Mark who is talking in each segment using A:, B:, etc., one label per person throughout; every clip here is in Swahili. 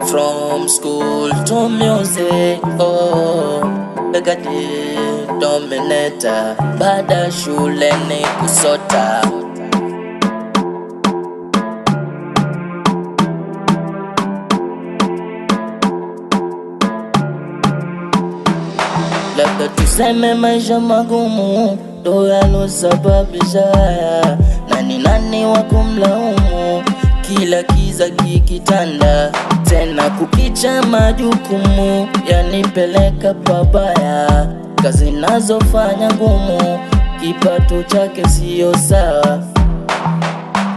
A: From school to music, oh, Begadi dominator, baada shuleni kusota. Labda tuseme maisha magumu ndo yalosababisha haya, nani wa kumlaumu? Kila kiza kikitanda, tena kukicha majukumu yanipeleka pabaya. Kazi nazofanya ngumu, kipato chake siyo sawa.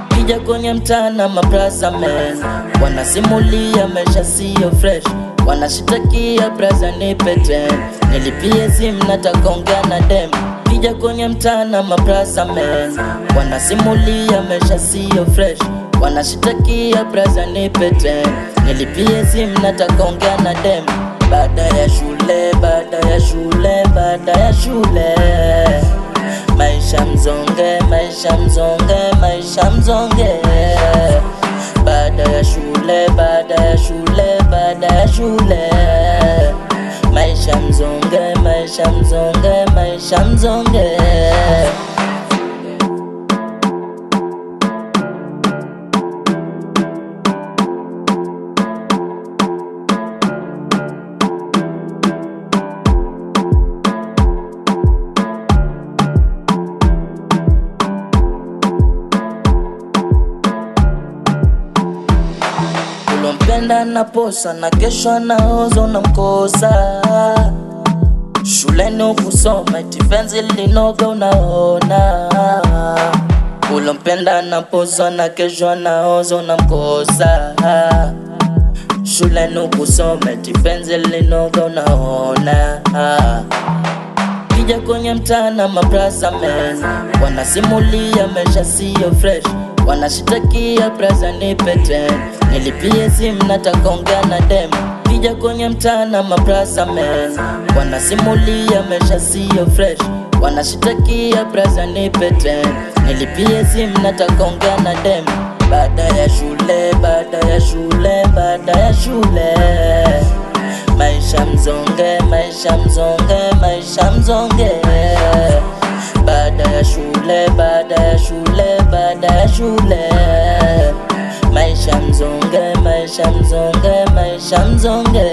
A: Kija kwenye mtana mabraza men wanasimulia maisha siyo fresh, wanashitakia braza nipe 10, nilipie simu nataka ongea na dem. Kija kwenye mtana mabraza men wanasimulia maisha siyo fresh, wanashitakia braza nipe 10, nilipie simu nataka ongea na dem. Baada ya shule, baada ya shule, baada ya shule, maisha mzonge, maisha mzonge, maisha mzonge. Baada ya shule, baada ya shule, baada ya shule, maisha mzonge, maisha mzonge, maisha mzonge. Ulompenda na posa na kesho na ozo na mkosa. Shuleni ukusoma itipenzi linoga unaona. Ulompenda na posa na kesho na ozo na mkosa. Shuleni ukusoma itipenzi linoga unaona. Kija kwenye mtana mabraza men wanasimulia maisha siyo fresh, wanashitakia braza nipe 10, nilipie simu nataka ongea na dem. Kija kwenye mtana mabraza men wanasimulia maisha siyo fresh, wanashitakia braza nipe 10, nilipie simu nataka ongea na dem. Baada ya shule, baada ya shule, baada ya shule, maisha mzonge, maisha mzonge, maisha mzonge. Baada ya shule, baada ya shule, baada ya shule, maisha mzonge, maisha mzonge, maisha mzonge.